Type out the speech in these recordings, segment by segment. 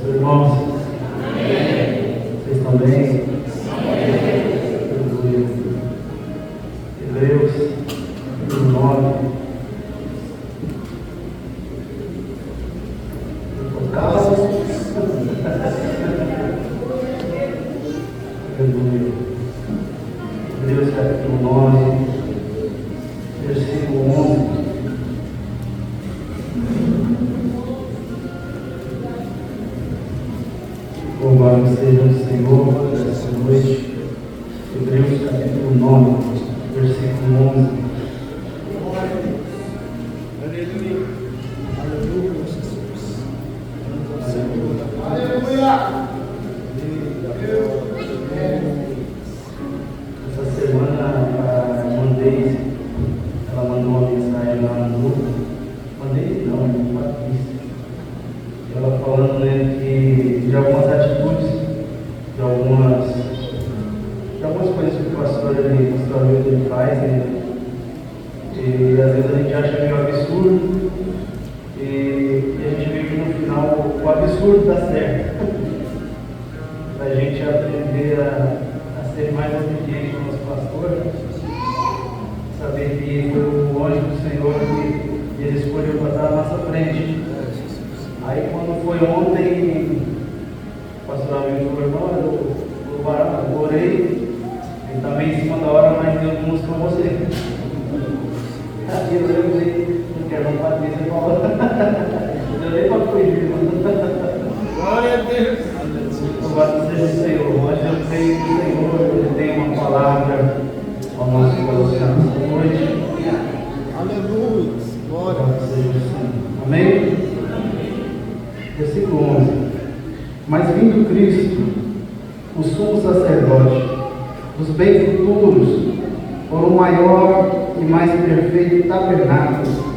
Irmãos, vocês estão bem? Hebreus, capítulo 9. Hebreus, capítulo 9, versículo 11. Louvado seja o Senhor nessa noite. Hebreus capítulo 9, versículo 11. Aleluia. Aleluia, Jesus. Aleluia. Essa semana a irmã Deise, ela mandou uma mensagem lá no grupo. Mandei não, no Patrícia. Ela falando, né, que de algumas atitudes, de algumas coisas que o pastor ele faz, né? E às vezes a gente acha meio absurdo, e a gente vê que no final o absurdo dá certo. Para a gente aprender a ser mais obediente com o nosso pastor, saber que foi o anjo do Senhor que ele escolheu passar na nossa frente. Aí quando foi ontem, o pastor amigo falou: irmão, eu orei, e também em cima da hora, mas Deus mostrou você. Aí eu lembrei, não quero não Patrícia falou. Eu dei para fugir. Glória a Deus. Louvado seja o Senhor. Hoje eu creio que o Senhor ele tem uma palavra ao nosso coração esta noite. Aleluia. Glória. Louvado seja o Senhor. Amém? Versículo 11. Mas vindo Cristo, o sumo sacerdote, dos bens futuros, por um maior e mais perfeito tabernáculo,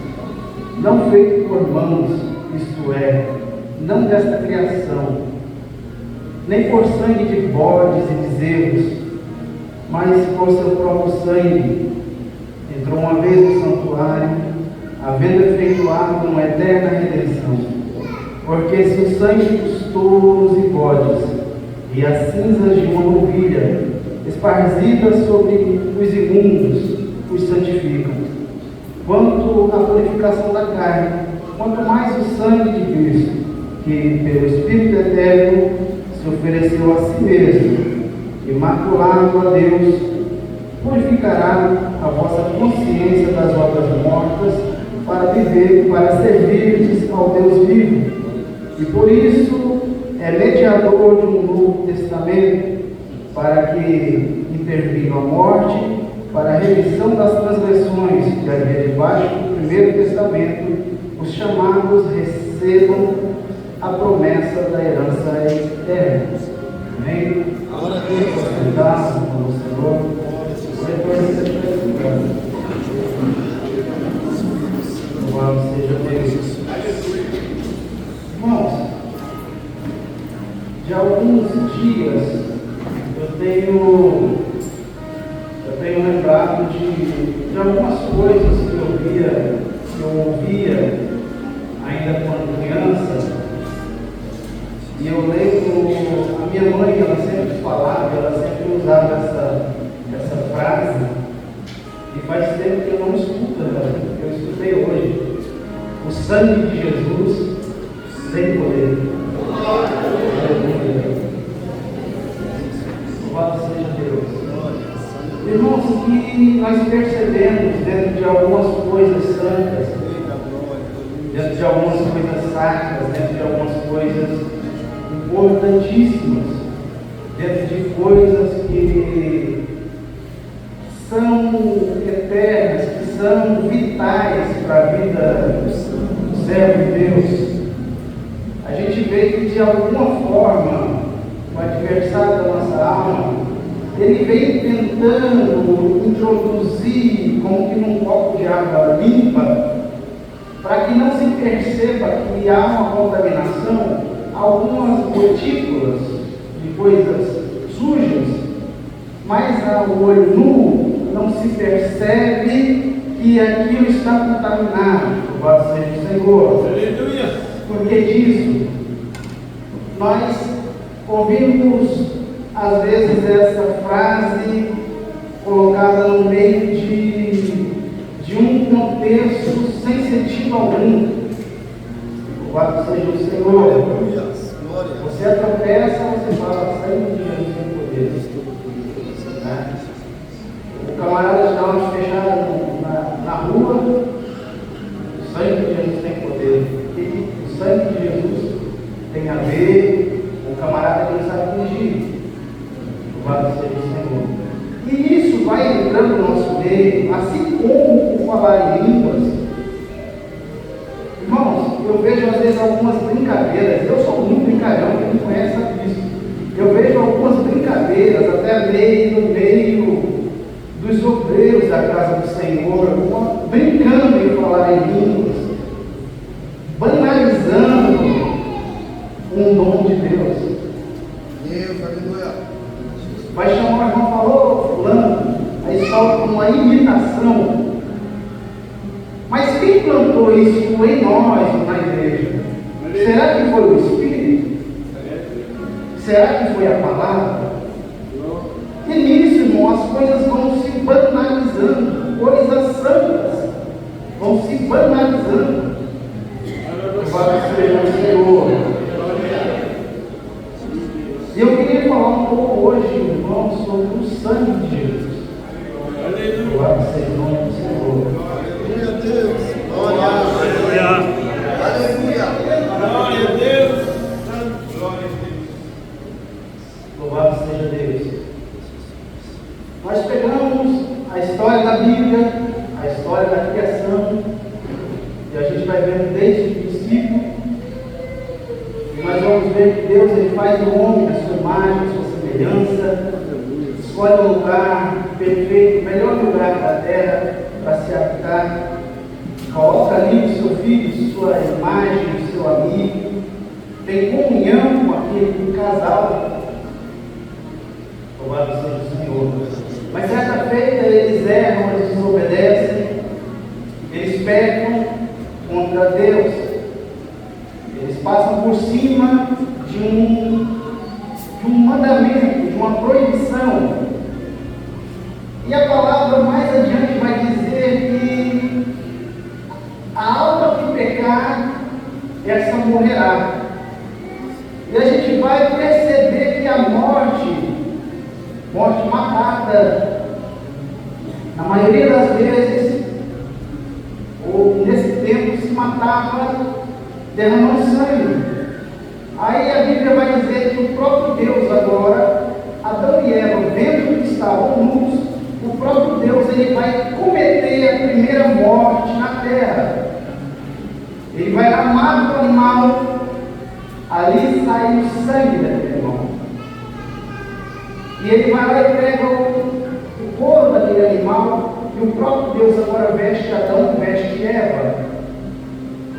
não feito por mãos, isto é, não desta criação, nem por sangue de bodes e bezerros, mas por seu próprio sangue, entrou uma vez no santuário, havendo efetuado uma eterna redenção. Porque se o sangue dos touros e bodes e as cinzas de uma novilha, esparzidas sobre os imundos, os santificam, quanto à purificação da carne, quanto mais o sangue de Cristo, que pelo Espírito Eterno se ofereceu a si mesmo, imaculado a Deus, purificará a vossa consciência das obras mortas, para viver, para servir ao Deus vivo. E por isso é mediador de um novo testamento, para que, intervindo a morte, para a remissão das transgressões que havia debaixo do primeiro testamento, os chamados recebam a promessa da herança eterna. Amém? Glória a Deus. Sentar com o Senhor. Louvado seja Deus. Irmãos, de alguns dias eu tenho lembrado de algumas coisas que eu ouvia ainda quando criança, e eu lembro, a minha mãe, ela sempre falava, ela sempre usava essa frase, e faz tempo que eu não escuto, eu escutei hoje: o sangue de Jesus tem poder. Louvado seja Deus. Irmãos, que nós percebemos dentro de algumas coisas santas, dentro de algumas coisas sacras, dentro de algumas coisas importantíssimas, dentro de coisas que são eternas, que são vitais para a vida do servo de Deus. A gente vê que de alguma forma o adversário da nossa alma, ele vem tentando introduzir como que num copo de água limpa, para que não se perceba que há uma contaminação, algumas gotículas de coisas sujas, mas ao olho nu não se percebe que aquilo está contaminado. Louvado seja o Senhor. Aleluia. Por que disso? nós ouvimos, às vezes, essa frase colocada no meio de um contexto sem sentido algum. Louvado seja o Senhor. Aleluia. Glória. Você tropeça, você fala, sai um dia no seu poder. Né? O camarada está onde fechado na rua, o sangue de Jesus tem poder. E o sangue de Jesus tem a ver com o camarada que não sabe fingir. Louvado seja o Senhor. E isso vai entrando no nosso meio, assim como o falar em línguas. Irmãos, eu vejo às vezes algumas brincadeiras, eu sou muito brincalhão, quem me conhece sabe disso. Eu vejo algumas brincadeiras, até no meio dos obreiros da casa do Senhor, brincando em falar em línguas, banalizando um dom de Deus. Deus, aleluia. Vai chamar o irmão, falou, fulano, aí solta uma imitação. Mas quem plantou isso em nós, na igreja? Será que foi o Espírito? Será que foi a palavra? E nisso, irmão, as coisas vão se banalizando, coisas santas vão se banalizando. Louvado seja o Senhor. E eu queria falar um pouco hoje, irmão, sobre o sangue de Jesus. Louvado seja o nome do Senhor. Glória a Deus. Glória a Deus. Aleluia. Glória a Deus. Glória a Deus. Louvado seja Deus. Nós pegamos a história da Bíblia, a história da criação, e a gente vai vendo desde o princípio, e nós vamos ver que Deus ele faz do homem a sua imagem, a sua semelhança, escolhe um lugar perfeito, o melhor lugar da terra para se habitar, coloca ali o seu filho, sua imagem, o seu amigo, tem comunhão com aquele casal. Louvado seja o Senhor. Mas certa feita eles erram, eles desobedecem, eles pecam contra Deus, eles passam por cima de um mandamento, de uma proibição. E a palavra mais adiante vai dizer que a alma que pecar, essa morrerá. E a gente vai perceber que a morte matada, na maioria das vezes, ou nesse tempo, se matava derramando sangue. Aí a Bíblia vai dizer que o próprio Deus agora, Adão e Eva, vendo que estavam nus, o próprio Deus ele vai cometer a primeira morte na terra. Ele vai lá, mata o animal, ali sai o sangue daquele animal. E ele vai lá e pega o couro daquele animal, e o próprio Deus agora veste Adão, veste Eva.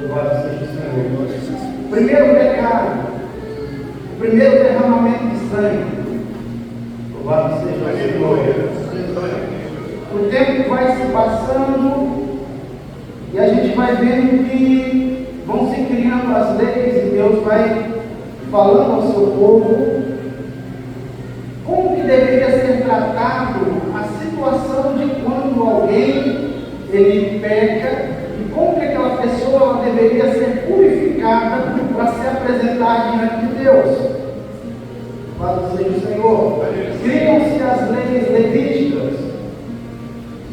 Louvado seja o Senhor. O primeiro pecado, o primeiro derramamento de sangue. Louvado seja o Senhor. O tempo vai se passando e a gente vai vendo que vão se criando as leis e Deus vai falando ao seu povo como que deveria ser tratado a situação de quando alguém ele peca e como que aquela pessoa deveria ser purificada para se apresentar diante de Deus. Louvado seja o Senhor. Criam-se as leis levíticas.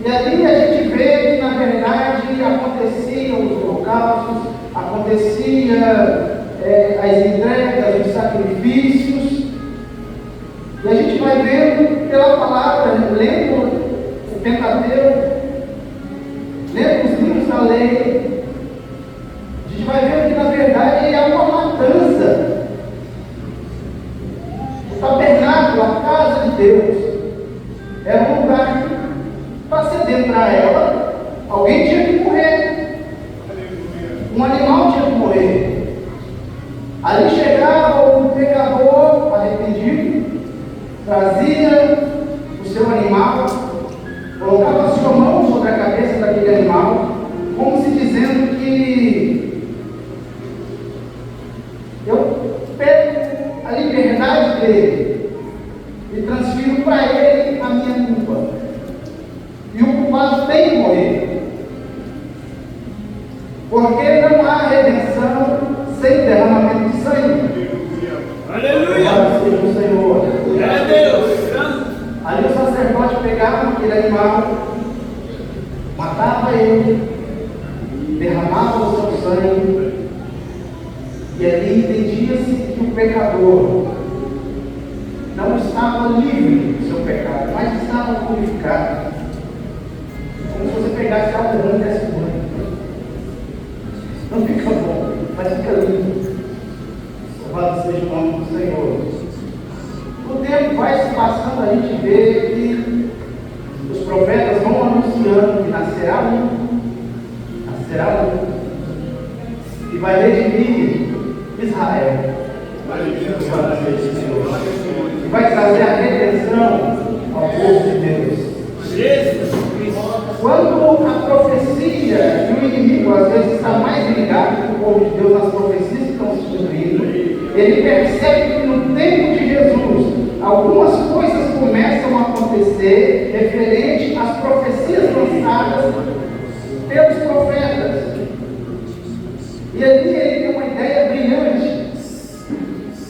E ali a gente vê que, na verdade, aconteciam os holocaustos, acontecia as entregas, os sacrifícios. E a gente vai vendo pela palavra, lendo o Pentateuco, lendo os livros da lei, a gente vai vendo que, na verdade, é uma matança. O tabernáculo, a casa de Deus, era um lugar que, para se adentrar ela, alguém tinha que morrer. Um animal tinha que morrer. Ali chegava o pecador arrependido, trazia o seu animal, colocava a sua mão sobre a cabeça daquele animal, como se dizendo que eu pego identidade dele e transfiro para ele a minha culpa. E o culpado tem que morrer. Porque não há redenção sem derramamento de sangue. Aleluia! Louvado seja o Senhor. É Deus! Ali o sacerdote pegava aquele animal, matava ele, derramava o seu sangue, e ali entendia-se que o pecador não estava livre do seu pecado, mas estava purificado. Como se você pegasse algo ruim e desse banho. Não fica bom, mas fica lindo. Louvado seja o nome do Senhor. O tempo vai se passando, a gente vê que os profetas vão anunciando que nascerá um, e vai redimir Israel. E vai trazer a redenção ao povo de Deus. Quando a profecia e o inimigo às vezes está mais ligado com o povo de Deus nas profecias que estão se cumprindo, ele percebe que no tempo de Jesus algumas coisas começam a acontecer referente às profecias lançadas pelos profetas. E ali ele tem uma ideia brilhante.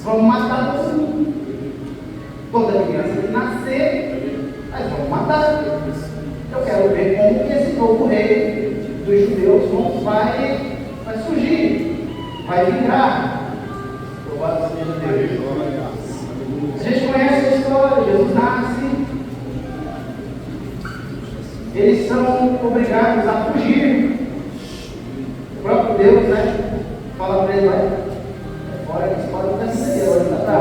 Vamos matar todo mundo. Toda criança que nascer, mas vamos matar. Eu quero ver como que esse novo rei dos judeus vai surgir, vai vingrar. Louvado seja Deus. A gente conhece a história, Jesus nasce, eles são obrigados a fugir. O próprio Deus, fala para ele, vai fora, eles podem estar sendo tá?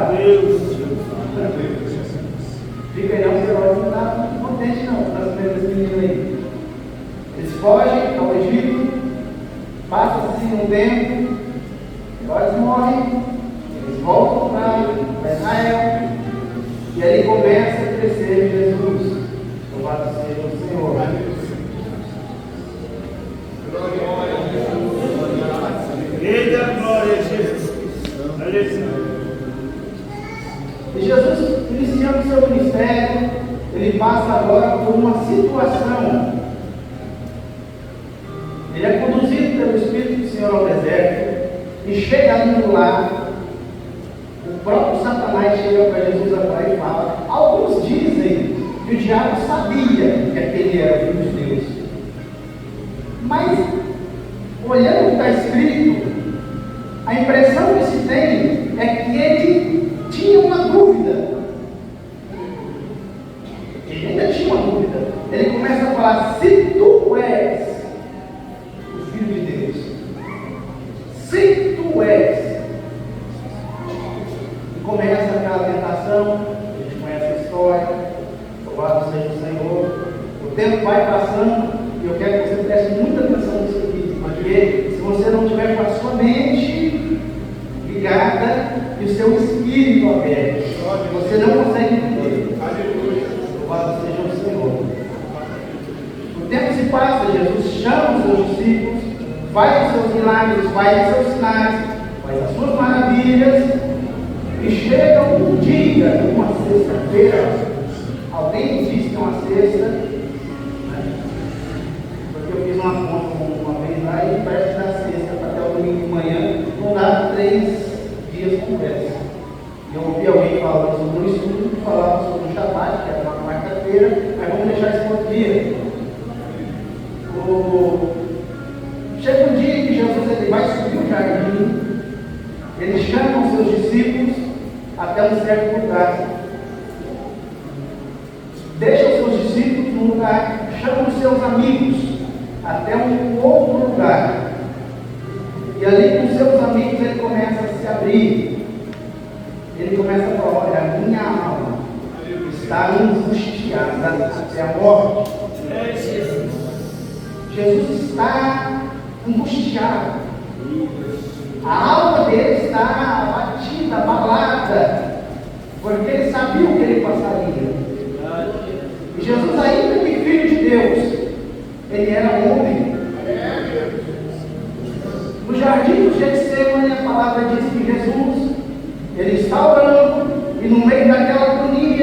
Fica aí, não, o Herodes não está muito contente não, com as primeiras meninas aí. Eles fogem ao Egito, passa-se um tempo, Herodes morre, eles voltam para Israel, e aí começa a crescer Jesus. Louvado seja o Senhor. Eita glória a Jesus. E Jesus, iniciando seu ministério, ele passa agora por uma situação. Ele é conduzido pelo Espírito do Senhor ao deserto e chega ali no lar. O próprio Satanás chega para Jesus agora e fala. Alguns dizem que o diabo sabia que aquele era o Filho de Deus. Mas, olhando o que está escrito, a impressão que se tem é que ele tinha uma dúvida. Ele ainda tinha uma dúvida. Ele começa a falar: se tu és o Filho de Deus, se tu és. E começa aquela tentação, a gente conhece a história, louvado seja o Senhor. O tempo vai passando e eu quero que você preste muita atenção nisso aqui, porque se você não tiver com a sua mente ligada e o seu espírito aberto, você não consegue entender. Louvado seja o Senhor. O tempo se passa, Jesus chama os seus discípulos, faz os seus milagres, faz os seus sinais, faz as suas maravilhas, e chega um dia, uma sexta-feira. Alguém diz que é uma sexta, porque eu fiz uma conta uma vez lá e parece que da sexta até o domingo de manhã não dá 3 dias completos. E eu ouvi alguém falando sobre um estudo que falava sobre o Shabat, que era uma quarta-feira, mas vamos deixar isso para outro dia. Chega um dia que Jesus ele vai subir o jardim, ele chama os seus discípulos até um certo lugar. Deixa os seus discípulos num lugar, chama os seus amigos até um outro lugar. E ali com os seus amigos ele começa a se abrir. Ele começa a falar: olha, a minha alma está angustiada até a morte. Jesus está angustiado. A alma dele está abatida, abalada, porque ele sabia o que ele passaria. E Jesus, ainda que filho de Deus, ele era homem. No jardim do Getsemane, a palavra diz que Jesus, ele está orando,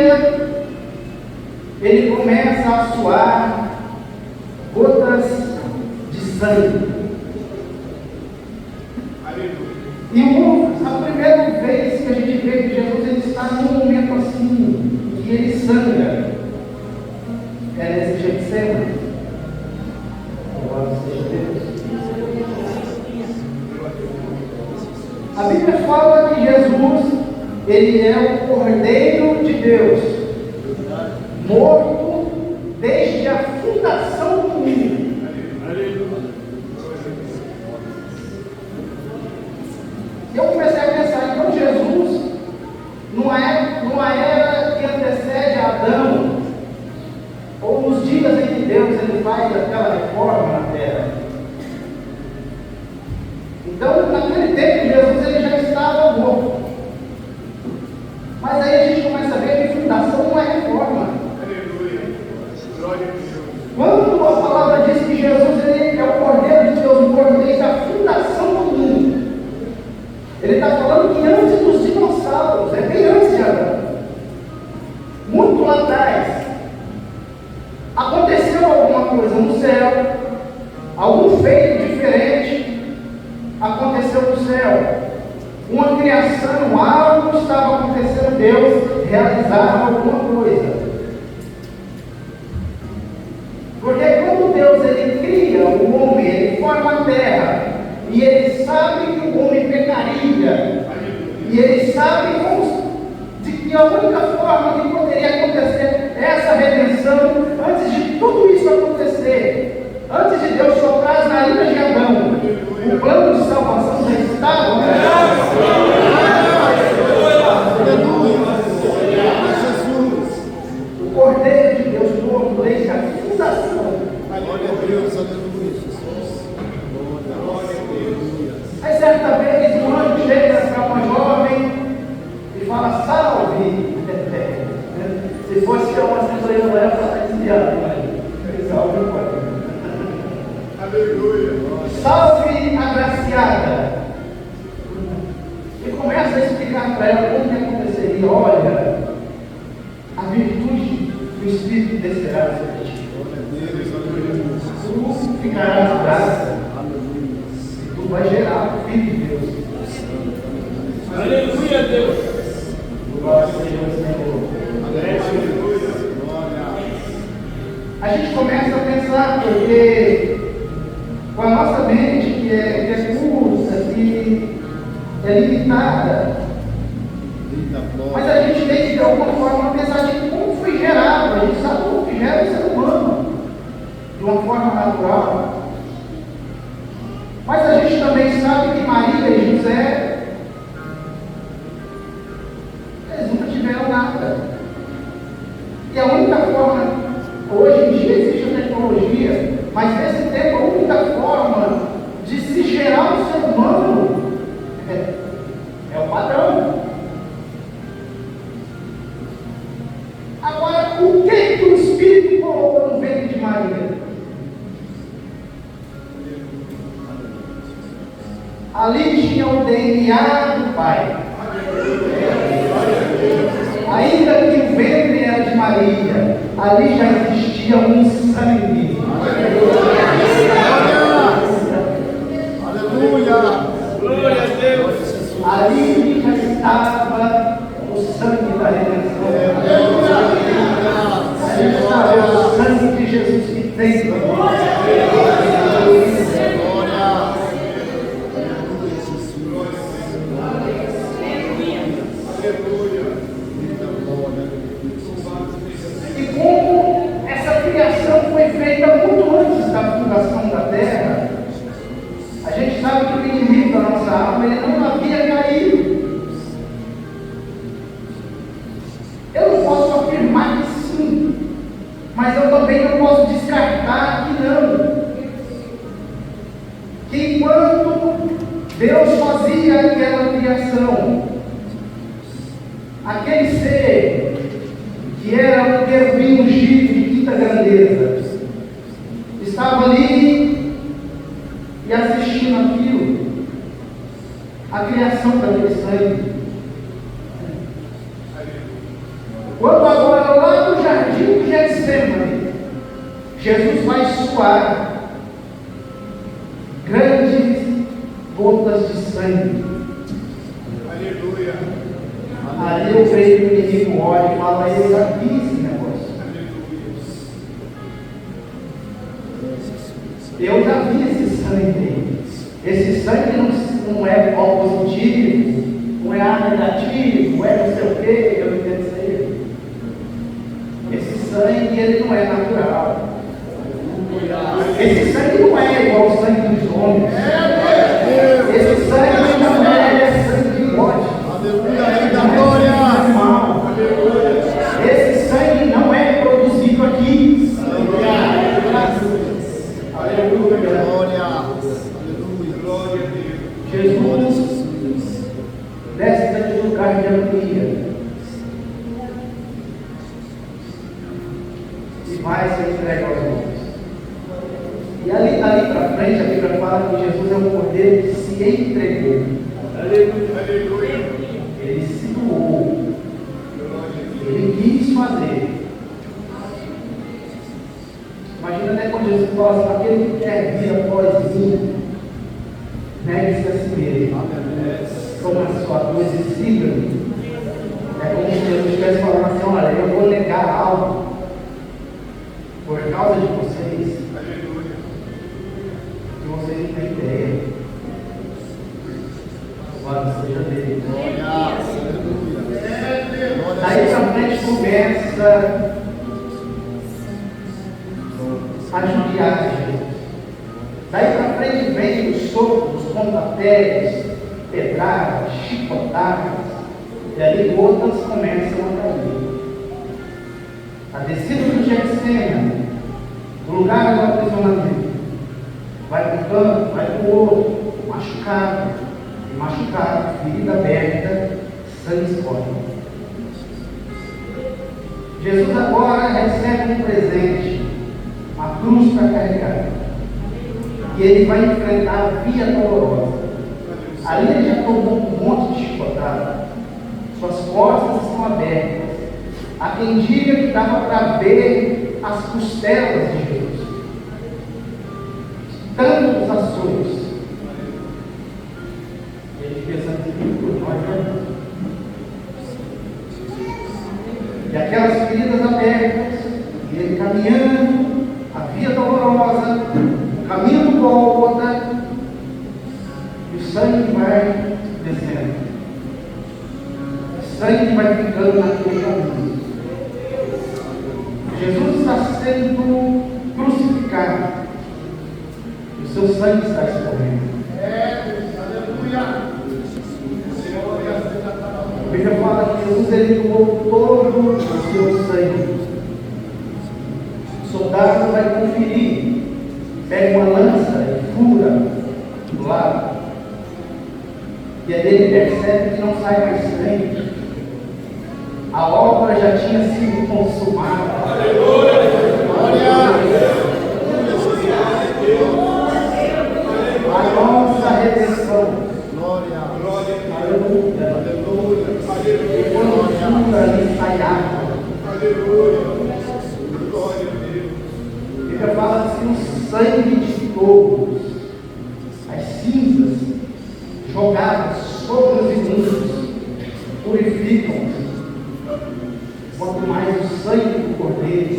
dia ele começa a suar gotas de sangue. E a primeira vez que a gente vê que Jesus ele está num momento assim, que ele sangra, é nesse Getsemane. Louvado seja Deus. A Bíblia fala que Jesus, ele é o Cordeiro de Deus, morto desde a fundação do mundo. E eu comecei a pensar, então Jesus, numa era que antecede a Adão, ou nos dias em que Deus ele faz aquela reforma na terra. Então, naquele tempo, Jesus ele já estava morto. Mas aí a gente começa a ver que fundação não é reforma. Quando a palavra diz que Jesus ele é o Cordeiro de Deus, morto desde a fundação do mundo, ele está falando que antes dos dinossauros, é bem antes de Adão, muito lá atrás, aconteceu alguma coisa no céu, algum feito diferente aconteceu no céu, uma criação, algo estava acontecendo, Deus realizava alguma coisa. Porque quando Deus ele cria o homem, ele forma a terra, e ele sabe que o homem pecaria, e ele sabe de que a única forma que poderia acontecer essa redenção, antes de tudo isso acontecer, antes de Deus soprar as narinas de Adão, o plano de salvação já estava. O Cordeiro de Deus morto desde a fundação. Glória a Deus, aleluia, Jesus. Aí certa vez um anjo chega para uma jovem e fala, salve. Se fosse uma assembleia, não era para estar desviado. Salve, aleluia. Salve, agraciada. E começa a explicar para ela como que aconteceria. Olha, a virtude do Espírito descerá sobre ti. Tu ficarás graça. E tu vai gerar o Filho de Deus. Aleluia, Deus. Glória seja o Senhor. A gente começa a pensar, porque com a nossa mente que é curta, que é limitada, mas a gente tem que de alguma forma pensar de como foi gerado. A gente sabe como que gera o ser humano de uma forma natural, mas a gente também sabe que Maria e José eles nunca tiveram nada, e a única forma, hoje em dia existe a tecnologia, mas nesse tempo a única forma de se gerar um ser humano é o padrão. Agora, o que o Espírito colocou no ventre de Maria? Ali tinha o DNA do Pai. Ainda que o ventre era de Maria, ali já existia um sangue. Aleluia. Glória a Deus. Ali já estava o sangue da redenção. Ali estava o sangue de Jesus que tem. E como essa criação foi feita muito antes da fundação da terra, a gente sabe que o inimigo da nossa alma ele não havia caído. Eu não posso afirmar que sim, mas eu também não posso descartar que não. Que enquanto Deus fazia aquela criação, aquele ser que era um querubim ungido de quinta grandeza, estava ali e assistindo aquilo, a criação daquele sangue. Quando Jesus vai suar grandes gotas de sangue. Aleluia. Ali eu creio que o inimigo olha e fala: eu já vi esse negócio. Eu já vi esse sangue. Esse sangue não é O positivo, não é A negativo, é não sei o que, eu não entendo isso aí. Esse sangue, ele não é natural. Esse sangue não é igual ao sangue dos homens. Esse sangue não é sangue de morte. Aleluia, da glória. Esse sangue não é produzido aqui. Aleluia, glória. Aleluia, glória a Deus. Jesus desce daquele lugar de agonia e vai ser entregue aos homens. E ali para frente, a Bíblia fala que Jesus é o cordeiro que se entregou. Aleluia. Ele se doou. Ele quis fazer. Imagina, né, quando Jesus fala assim: aquele que quer vir após mim, negue-se a si mesmo. Toma a sua cruz e siga-me. É como se Jesus estivesse falando assim: olha, eu vou negar algo por causa de vocês. Aleluia. Que vocês não têm ideia. Glória seja Deus. Daí para frente começa a judiar Jesus. Daí para frente vem os socos, os pontapés, pedradas, chicotadas, e ali gotas começam a cair. A descida do Getsemane, o lugar do aprisionamento, vai para um canto, vai para o outro, machucado, ferida aberta, sangue escorre. Jesus agora recebe um presente, uma cruz para carregar. E ele vai enfrentar a via dolorosa. Ali ele já tomou um monte de chicotada. Suas costas estão abertas. Há quem diga que dava para ver as costelas de Jesus. Tantos açoites. Ele pensando assim: por nós, né? E aquelas feridas abertas, e ele caminhando, a via dolorosa, o caminho do Gólgota, e o sangue vai descendo. O sangue vai ficando naquele caminho. Jesus está sendo crucificado, e o seu sangue está escorrendo. Aleluia. A Bíblia fala que Jesus ele doou todo o seu sangue. O soldado vai conferir, pega uma lança e fura do lado. E aí ele percebe que não sai mais sangue. A obra já tinha sido consumada. Aleluia. A nossa redenção. Glória. Aleluia. Aleluia. E quando fura ali sai água. Aleluia. Glória a Deus. A Bíblia fala assim: o sangue de todos, as cinzas jogadas sobre os imundos, purificam. Quanto mais o sangue do Cordeiro.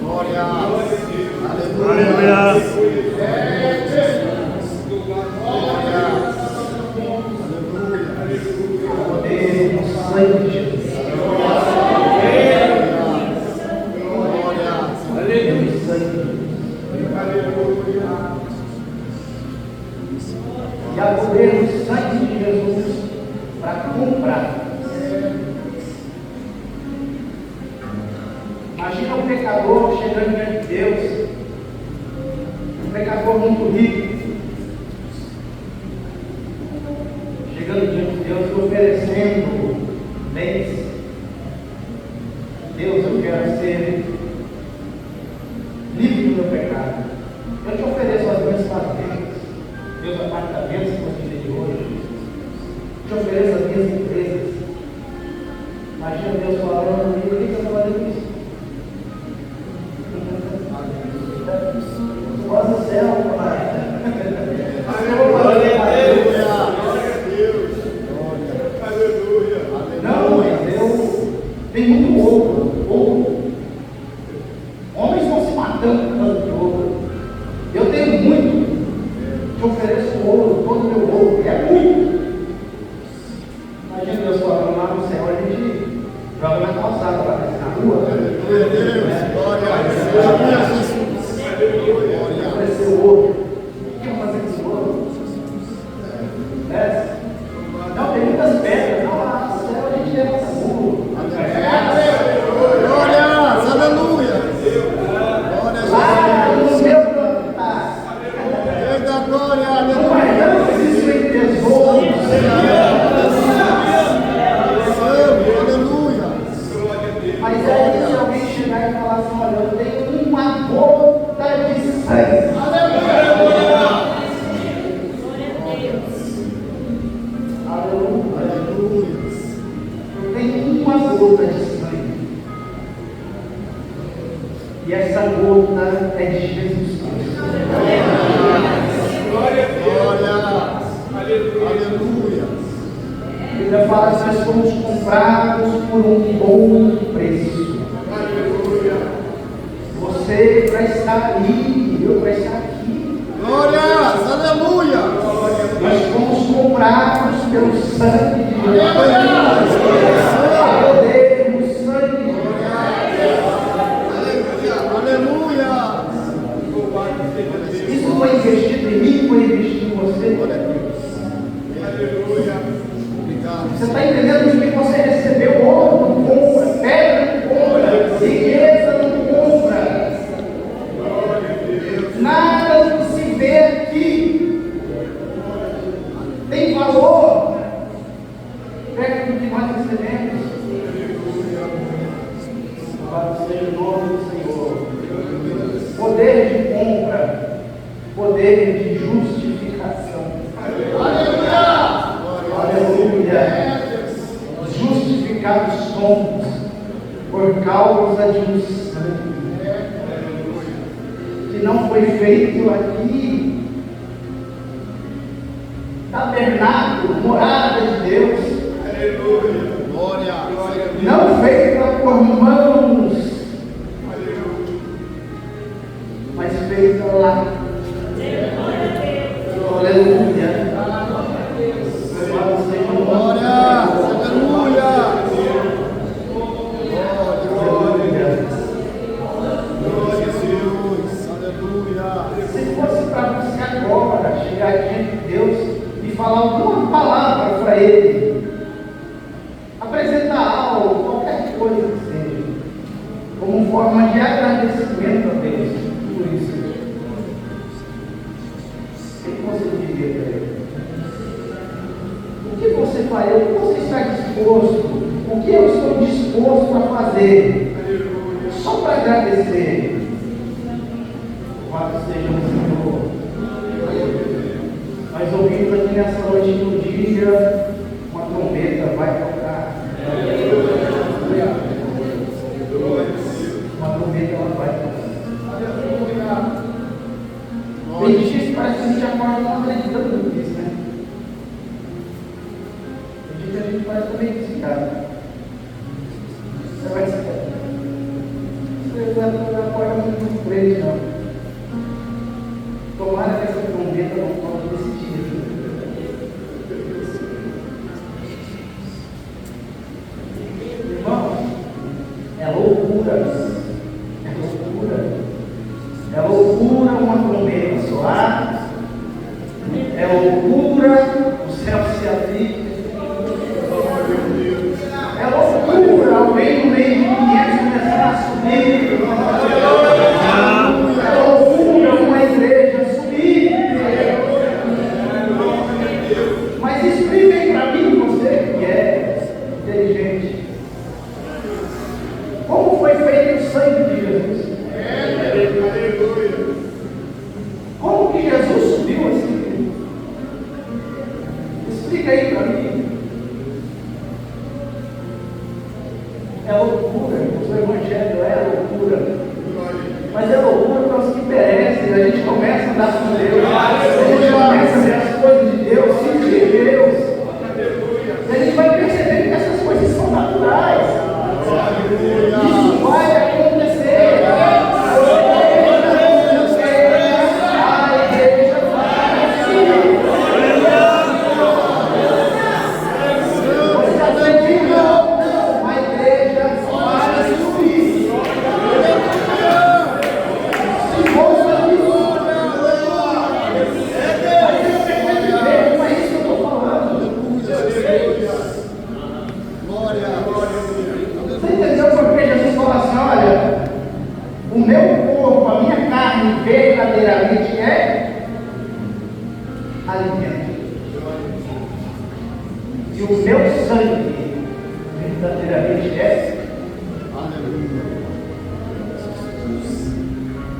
Glória. Aleluia. Poder no sangue de Jesus. No sangue de Jesus. E há poder no sangue de Jesus para comprar. Imagina um pecador chegando diante de Deus, um pecador muito rico, chegando diante de Deus e oferecendo bens. Deus, eu quero ser livre do meu pecado. Eu te ofereço as minhas fazendas, meus apartamentos que você tem hoje. Te ofereço as minhas empresas. Imagina Deus falando: por que eu estou fazendo isso? Desce. Não, tem muitas pedras. Não, lá no céu a gente levanta muro. Glória, aleluia. Lá no meu plantar. Eita, glória, Não aleluia. é, não existe em tesouros. Aleluia. Mas aí se alguém chegar e falar assim, olha, eu tenho uma gota de sangue. Aleluia. Eu tenho uma gota de sangue. E essa gota é de Jesus Cristo. Glória. Aleluia. A Bíblia fala que nós fomos comprados por um bom preço. Você para estar ali, eu para estar aqui. Glória, aleluia. Nós fomos comprados pelo sangue de Jesus. Há poder no sangue de Jesus. Aleluia. Isso foi investido em mim, foi investido em você. Obrigado. Você está entendendo que você recebeu ouro, não compra, pedra, não compra, riqueza, não compra. Nada do que se vê aqui tem valor perto do que nós recebemos. Louvado seja o nome do Senhor. Poder de compra, poder de justificação. Aleluia! Justificados somos por causa de um sangue que não foi feito aqui. Tabernáculo, morada de Deus. Glória. Não feita por mãos, mas feita lá. Aleluia. Glória. Aleluia. Glória a Deus. Aleluia. Se fosse para você agora chegar diante de Deus e falar alguma palavra para Ele, apresentar algo, qualquer coisa que seja, como forma de agradecimento a Deus por isso, o que você diria para Ele? O que você faria? O que você está disposto? O que eu estou disposto a fazer? Só para agradecer. Louvado seja o Senhor. Nós ouvimos aqui nessa noite do dia, uma trombeta vai tocar. Uma trombeta ela vai tocar. Tem dias que parece que a gente acorda não acreditando nisso, né? Tem dias que a gente parece também desligado. Você vai se você não acorda muito crente, não. Tomara que essa trombeta não toque desse dia. Irmãos, é loucura. É loucura. É loucura uma trombeta soar. É loucura o céu se abrir. É loucura alguém no meio de 500 começar a subir. É loucura uma igreja subir. Mas expliquem para mim, você que é inteligente, como foi feito o sangue de Jesus? Como que Jesus subiu assim? Explica aí para mim. É loucura, o seu evangelho é loucura. Mas é loucura para os que perecem. A gente começa a andar com Deus, a gente começa a ver as coisas de Deus, sentir Deus. E a gente vai percebendo que essas coisas são naturais. Isso vai acontecer. A igreja vai subir. Você acredita? Não, a igreja vai subir. Se você E o meu sangue verdadeiramente é.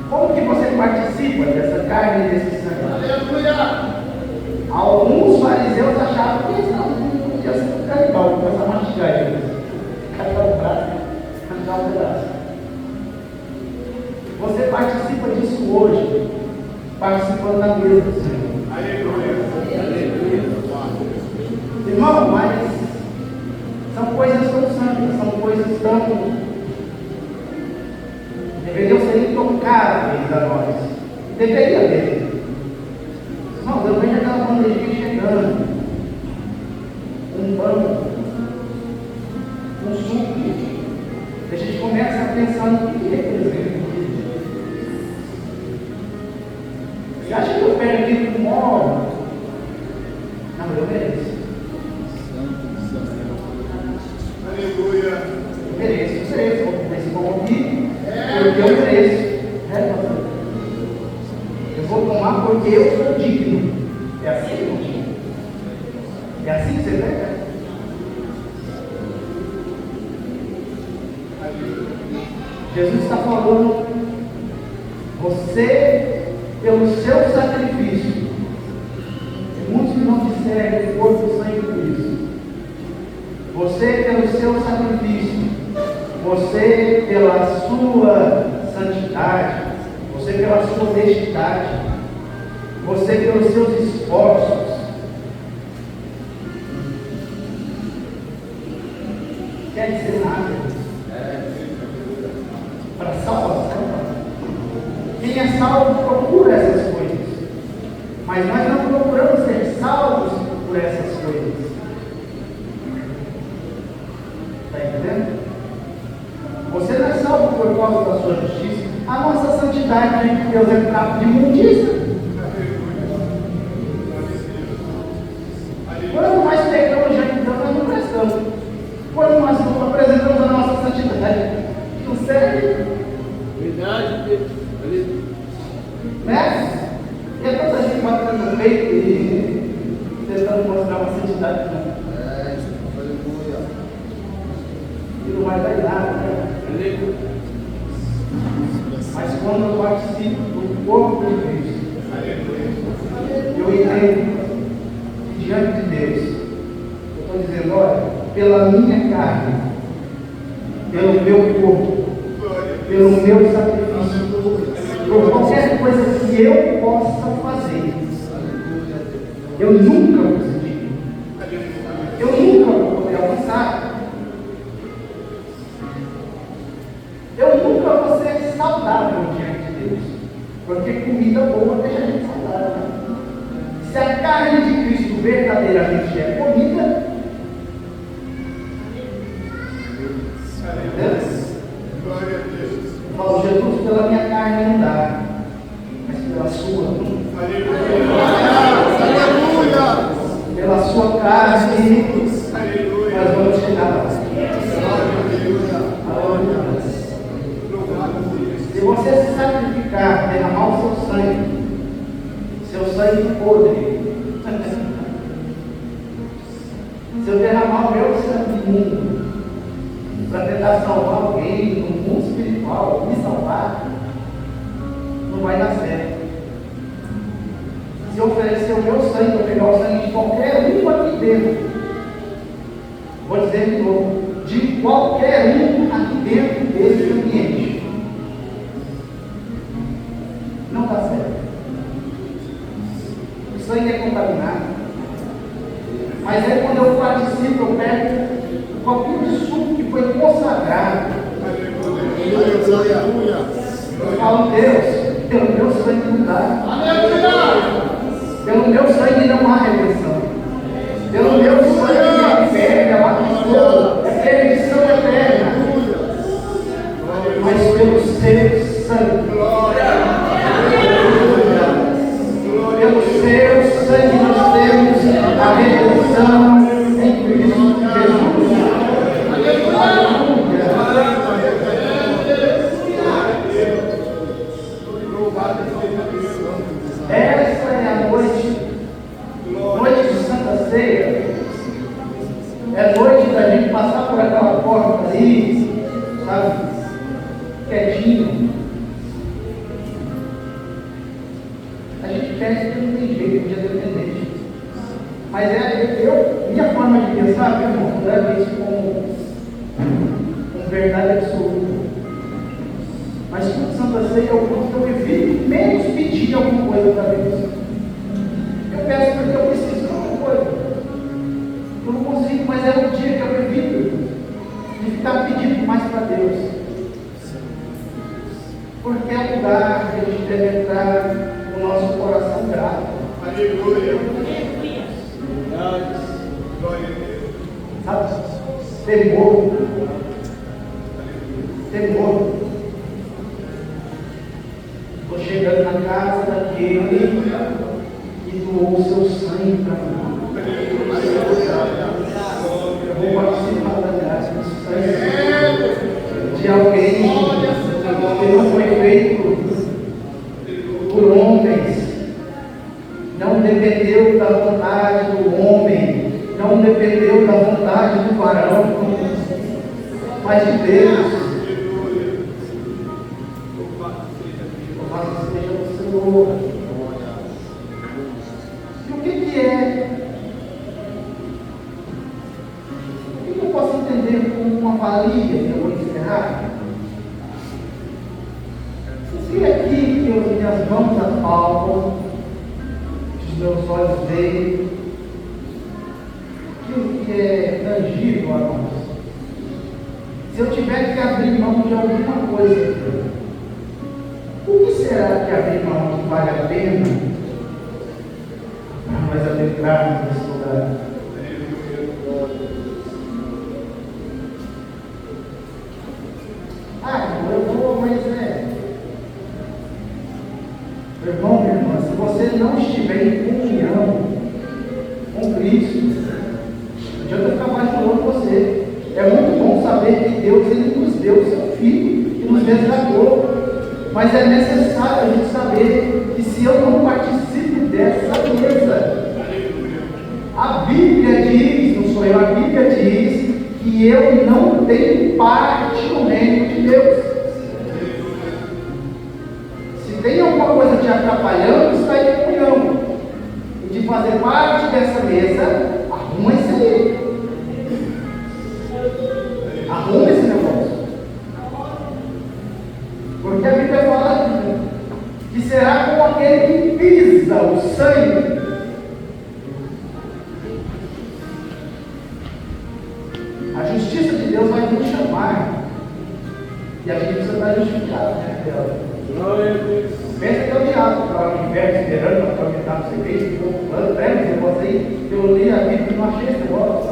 Como que você participa dessa carne e desse sangue? Aleluia! Alguns fariseus achavam que não podia ser canibal, começar a mastigar eles. Catar o braço, arrancar um pedaço. Você participa disso hoje, participando da mesa do Senhor. Aleluia! Irmão, mas são coisas tão santas, são coisas tão. Deveriam ser intocáveis a nós. Deveria ter. Irmãos, eu vejo aquela bandejinha chegando, um pão, um suco. A gente começa a pensar no que representa. Você acha que eu pego aqui com óleo? Não, eu mereço. Aleluia! Eu mereço. Vou comer esse pão aqui, porque eu mereço. Eu vou tomar porque eu sou digno. É assim, irmão? É assim que você pega? Jesus está falando, você, pelo seu sacrifício, muitos que não discernem o corpo, o sangue por isso. Você, pelo seu sacrifício, você, pela sua santidade, você, pela sua honestidade, você, pelos seus esforços, quer dizer nada. Para salvação, quem é salvo procura essas coisas, mas nós não procuramos ser salvos por essas coisas. Está entendendo? Você não é salvo por causa da sua justiça. A nossa santidade diante de Deus é trapo de imundícia. Quando nós pegamos diante de Deus, nós não prestamos. Quando nós apresentamos a nossa santidade, não serve. Verdade, Né? E é tanta gente batendo no peito e tentando mostrar uma santidade. E não vai dar em nada, né? Mas quando eu participo do corpo de Cristo, eu entendo que diante de Deus, eu estou dizendo, olha, pela minha carne, pelo meu corpo, pelo meu sacrifício, por qualquer coisa que eu possa fazer, eu nunca vou ser digno. Eu nunca vou poder alcançar. Eu nunca vou ser saudável diante de Deus, porque comida boa deixa a gente saudável. Se a carne de Cristo verdadeiramente é comida, glória a Deus. eu falo, Jesus, pela minha carne não dá, mas pela sua, pela sua carne, nós vamos chegar lá. Se você se sacrificar, derramar o seu sangue podre, se eu derramar o meu sangue imundo para tentar salvar alguém no mundo espiritual, me salvar, não vai dar certo. Se eu oferecer o meu sangue, eu pegar o sangue de qualquer um aqui dentro, vou dizer de novo, de qualquer um aqui dentro desse ambiente, não dá certo. O sangue é contaminado. Mas aí quando eu participo, eu pego um copinho de suco que foi consagrado. Eu falo, Deus, pelo meu sangue não dá. Pelo meu sangue não há redenção. Pelo meu sangue é eterna, é perdição eterna. Mas pelo seu sangue, pelo seu sangue nós temos a redenção em Cristo Jesus. Essa é a noite é noite da gente passar por aquela porta ali, sabe? Quietinho. A gente pensa que não tem jeito, de dependente. Mas minha forma de pensar, meu irmão, leva isso como verdade absoluta. Mas com Santa Ceia é o ponto que eu evito menos pedir alguma coisa para Deus. Eu peço porque eu preciso de alguma coisa. Eu não consigo, mas é o dia que eu evito de ficar pedindo mais para Deus. Porque é o lugar que a gente deve entrar no nosso coração grato. Aleluia. Glória a Deus. Sabe? Temor. Temor. Estou chegando na casa daquele que doou o seu sangue para mim. Eu vou participar da graça do sangue de alguém que não foi feito por homens, não dependeu da vontade do homem, não dependeu da vontade do varão, mas de Deus. Louvado seja o Senhor. E o que é? O que eu posso entender como uma valia que eu vou encerrar? Se aqui que as minhas mãos apalpam, que os meus olhos veem, aquilo que é tangível a nós. Se eu tiver que abrir mão de alguma coisa, o que será que abrir mão que vale a pena para nós adentrarmos nesse lugar? Eu vou, mas meu irmão, minha irmã, se você não estiver em comunhão com Cristo, não adianta ficar bajulando você. É muito bom saber que Deus ele nos deu o seu Filho e nos resgatou. Mas é necessário a gente saber que se eu não participo dessa mesa, a Bíblia diz, não sou eu, a Bíblia diz que eu não tenho parte no reino de Deus. Se tem alguma coisa te atrapalhando, está em comunhão. E de fazer parte dessa mesa, arruma isso aí. Arruma esse negócio. Porque a Bíblia fala que será como aquele que pisa o sangue. A justiça de Deus vai nos chamar. E a gente precisa estar justificado, né? Pensa que é o diabo que está lá no inverno esperando para aumentar no serviço, que eu plano, esse negócio aí. Eu li a Bíblia e não achei esse negócio.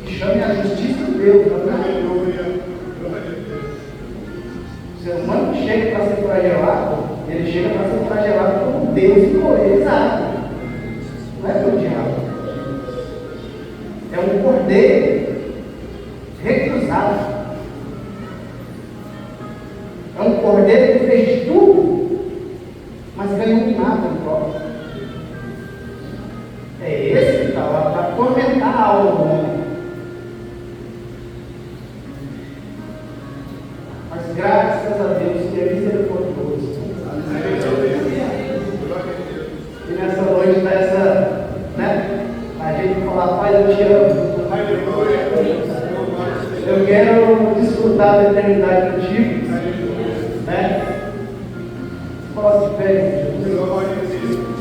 Que chame a justiça de Deus. O ser humano que chega para ser flagelado, ele chega para ser flagelado como Deus encolherizado. Não é pelo diabo. É um cordeiro recusado. É um cordeiro que fez tudo, mas ganhou nada em troca. É esse que está lá para atormentar a alma do homem. Mas graças a Deus que é misericordioso. E nessa noite, a gente falar, Pai, eu te amo. Eu quero desfrutar da eternidade contigo. Fala assim, velho, Jesus.